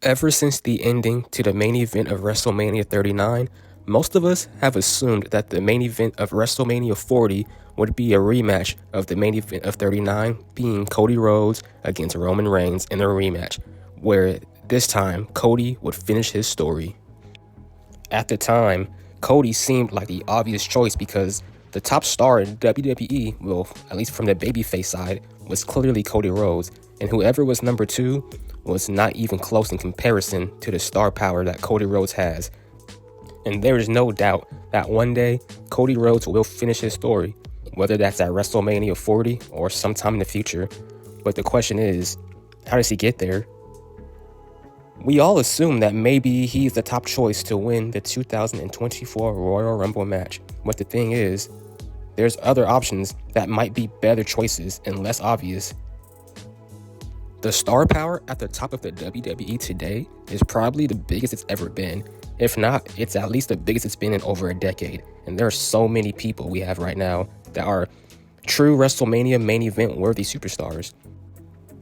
Ever since the ending to the main event of WrestleMania 39, most of us have assumed that the main event of WrestleMania 40 would be a rematch of the main event of 39, being Cody Rhodes against Roman Reigns in a rematch, where this time Cody would finish his story. At the time, Cody seemed like the obvious choice because the top star in WWE, well, at least from the babyface side, was clearly Cody Rhodes, and whoever was number two was not even close in comparison to the star power that Cody Rhodes has. And there is no doubt that one day, Cody Rhodes will finish his story, whether that's at WrestleMania 40 or sometime in the future. But the question is, how does he get there? We all assume that maybe he's the top choice to win the 2024 Royal Rumble match. But the thing is, there's other options that might be better choices and less obvious. The star power at the top of the WWE today is probably the biggest it's ever been. If not, it's at least the biggest it's been in over a decade. And there are so many people we have right now that are true WrestleMania main event worthy superstars.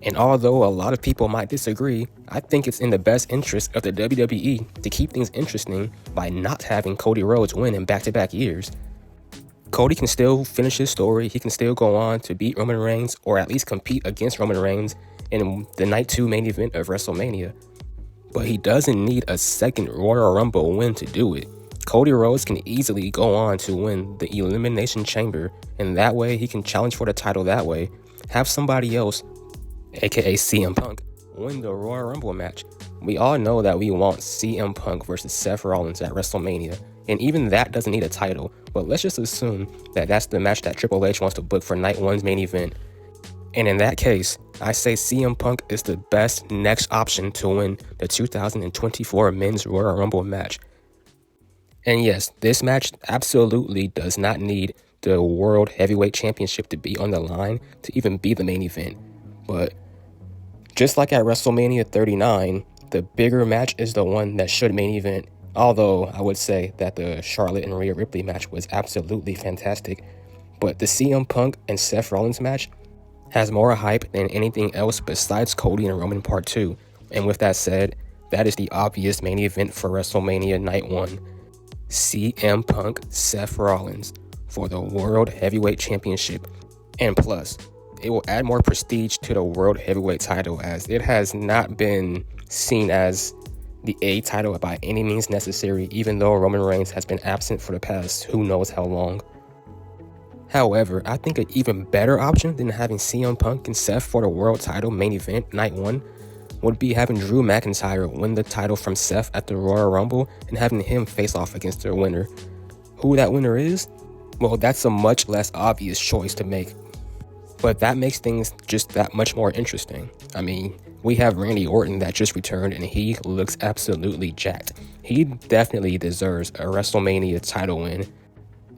And although a lot of people might disagree, I think it's in the best interest of the WWE to keep things interesting by not having Cody Rhodes win in back-to-back years. Cody can still finish his story, he can still go on to beat Roman Reigns or at least compete against Roman Reigns in the Night 2 main event of WrestleMania. But he doesn't need a second Royal Rumble win to do it. Cody Rhodes can easily go on to win the Elimination Chamber, and that way he can challenge for the title that way, have somebody else, aka CM Punk, win the Royal Rumble match. We all know that we want CM Punk versus Seth Rollins at WrestleMania, and even that doesn't need a title, but let's just assume that that's the match that Triple H wants to book for Night 1's main event. And in that case, I say CM Punk is the best next option to win the 2024 Men's Royal Rumble match. And yes, this match absolutely does not need the World Heavyweight Championship to be on the line to even be the main event. But just like at WrestleMania 39, the bigger match is the one that should main event. Although I would say that the Charlotte and Rhea Ripley match was absolutely fantastic. But the CM Punk and Seth Rollins match has more hype than anything else besides Cody and Roman Part 2. And with that said, that is the obvious main event for WrestleMania Night 1. CM Punk, Seth Rollins for the World Heavyweight Championship. And plus, it will add more prestige to the World Heavyweight title as it has not been seen as the A title by any means necessary, even though Roman Reigns has been absent for the past who knows how long. However, I think an even better option than having CM Punk and Seth for the world title main event Night 1 would be having Drew McIntyre win the title from Seth at the Royal Rumble and having him face off against their winner. Who that winner is? Well, that's a much less obvious choice to make. But that makes things just that much more interesting. I mean, we have Randy Orton that just returned and he looks absolutely jacked. He definitely deserves a WrestleMania title win.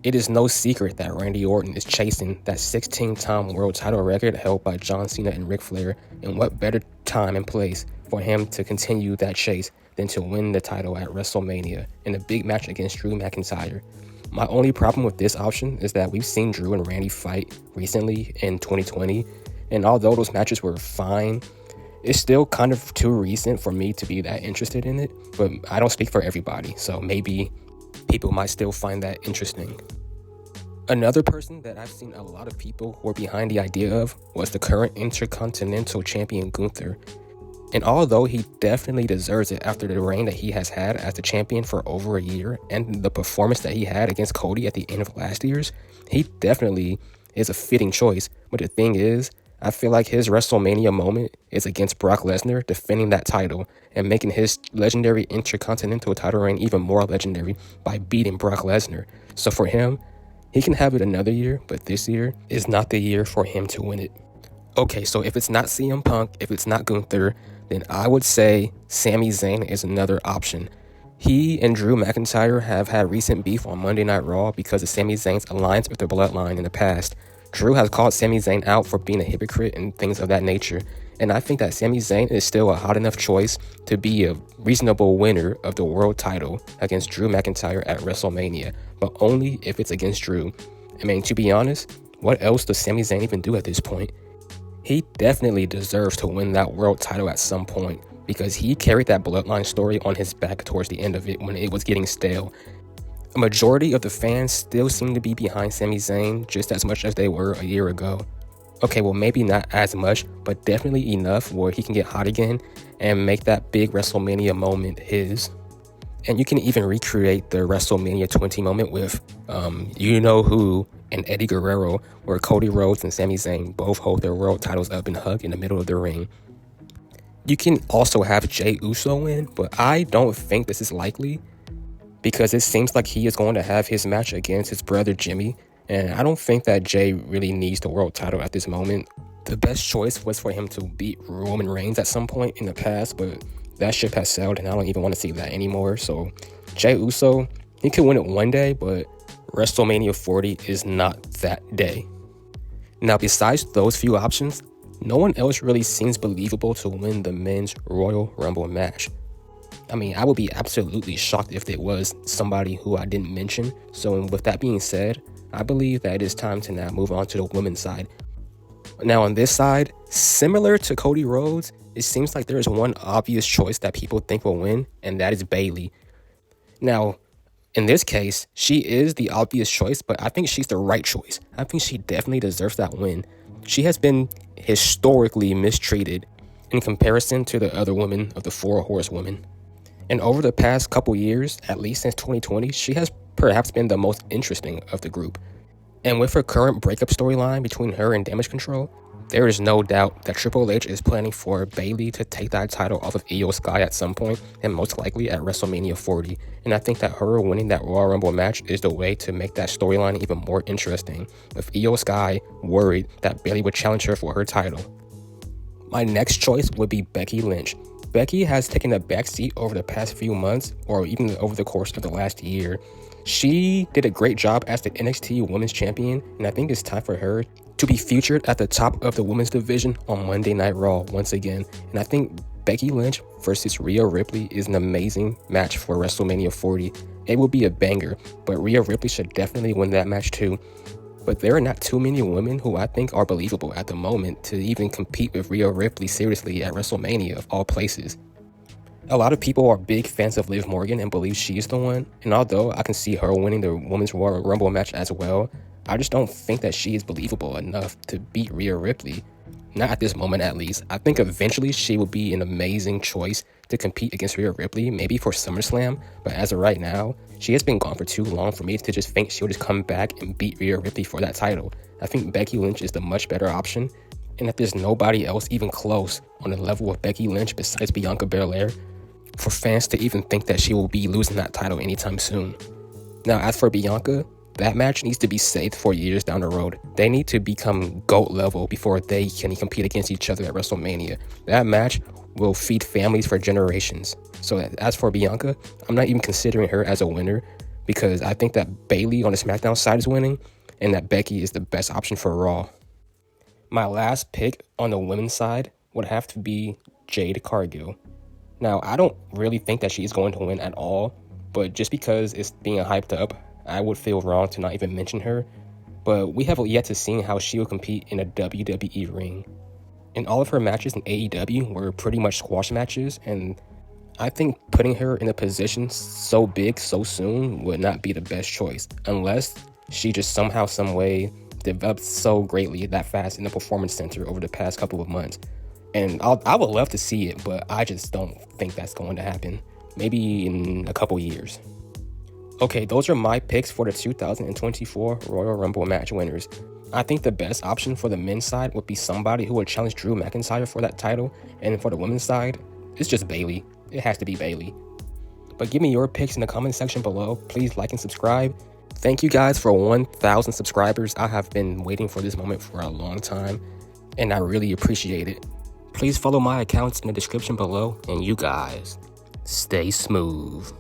It is no secret that Randy Orton is chasing that 16-time world title record held by John Cena and Ric Flair, and what better time and place for him to continue that chase than to win the title at WrestleMania in a big match against Drew McIntyre. My only problem with this option is that we've seen Drew and Randy fight recently in 2020, and although those matches were fine, it's still kind of too recent for me to be that interested in it, but I don't speak for everybody, so maybe people might still find that interesting. Another person that I've seen a lot of people who are behind the idea of was the current Intercontinental Champion Gunther. And although he definitely deserves it after the reign that he has had as the champion for over a year and the performance that he had against Cody at the end of last year's, he definitely is a fitting choice. But the thing is, I feel like his WrestleMania moment is against Brock Lesnar defending that title and making his legendary Intercontinental title reign even more legendary by beating Brock Lesnar. So for him, he can have it another year, but this year is not the year for him to win it. Okay, so if it's not CM Punk, if it's not Gunther, then I would say Sami Zayn is another option. He and Drew McIntyre have had recent beef on Monday Night Raw because of Sami Zayn's alliance with the Bloodline in the past. Drew has called Sami Zayn out for being a hypocrite and things of that nature, and I think that Sami Zayn is still a hot enough choice to be a reasonable winner of the world title against Drew McIntyre at WrestleMania, but only if it's against Drew. I mean, to be honest, what else does Sami Zayn even do at this point? He definitely deserves to win that world title at some point, because he carried that bloodline story on his back towards the end of it when it was getting stale. A majority of the fans still seem to be behind Sami Zayn just as much as they were a year ago. Okay, well, maybe not as much, but definitely enough where he can get hot again and make that big WrestleMania moment his. And you can even recreate the WrestleMania 20 moment with you know who and Eddie Guerrero, where Cody Rhodes and Sami Zayn both hold their world titles up and hug in the middle of the ring. You can also have Jey Uso win, but I don't think this is likely because it seems like he is going to have his match against his brother Jimmy, and I don't think that Jey really needs the world title at this moment. The best choice was for him to beat Roman Reigns at some point in the past, but that ship has sailed, and I don't even want to see that anymore. So Jey Uso, he could win it one day, but WrestleMania 40 is not that day. Now, besides those few options, no one else really seems believable to win the men's Royal Rumble match. I mean, I would be absolutely shocked if it was somebody who I didn't mention. So with that being said, I believe that it is time to now move on to the women's side. Now on this side, similar to Cody Rhodes, it seems like there is one obvious choice that people think will win, and that is Bayley. Now, in this case, she is the obvious choice, but I think she's the right choice. I think she definitely deserves that win. She has been historically mistreated in comparison to the other women of the Four Horsewomen. And over the past couple years, at least since 2020, she has perhaps been the most interesting of the group. And with her current breakup storyline between her and Damage Control, there is no doubt that Triple H is planning for Bayley to take that title off of Io Sky at some point, and most likely at WrestleMania 40. And I think that her winning that Royal Rumble match is the way to make that storyline even more interesting, with Io Sky worried that Bayley would challenge her for her title. My next choice would be Becky Lynch. Becky has taken a backseat over the past few months, or even over the course of the last year. She did a great job as the NXT Women's Champion, and I think it's time for her to be featured at the top of the women's division on Monday Night Raw once again. And I think Becky Lynch versus Rhea Ripley is an amazing match for WrestleMania 40. It will be a banger, but Rhea Ripley should definitely win that match too. But there are not too many women who I think are believable at the moment to even compete with Rhea Ripley seriously at WrestleMania of all places. A lot of people are big fans of Liv Morgan and believe she is the one, and although I can see her winning the Women's Royal Rumble match as well, I just don't think that she is believable enough to beat Rhea Ripley. Not at this moment, at least. I think eventually she will be an amazing choice to compete against Rhea Ripley, maybe for SummerSlam, but as of right now, she has been gone for too long for me to just think she'll just come back and beat Rhea Ripley for that title. I think Becky Lynch is the much better option, and that there's nobody else even close on the level of Becky Lynch besides Bianca Belair for fans to even think that she will be losing that title anytime soon. Now, as for Bianca, that match needs to be saved for years down the road. They need to become GOAT level before they can compete against each other at WrestleMania. That match will feed families for generations. So as for Bianca, I'm not even considering her as a winner because I think that Bayley on the SmackDown side is winning and that Becky is the best option for Raw. My last pick on the women's side would have to be Jade Cargill. Now, I don't really think that she's going to win at all, but just because it's being hyped up, I would feel wrong to not even mention her. But we have yet to see how she will compete in a WWE ring. And all of her matches in AEW were pretty much squash matches, and I think putting her in a position so big so soon would not be the best choice, unless she just somehow, some way developed so greatly that fast in the Performance Center over the past couple of months. And I would love to see it, but I just don't think that's going to happen. Maybe in a couple years. Okay, those are my picks for the 2024 Royal Rumble match winners. I think the best option for the men's side would be somebody who would challenge Drew McIntyre for that title. And for the women's side, it's just Bayley. It has to be Bayley. But give me your picks in the comment section below. Please like and subscribe. Thank you guys for 1,000 subscribers. I have been waiting for this moment for a long time, and I really appreciate it. Please follow my accounts in the description below, and you guys, stay smooth.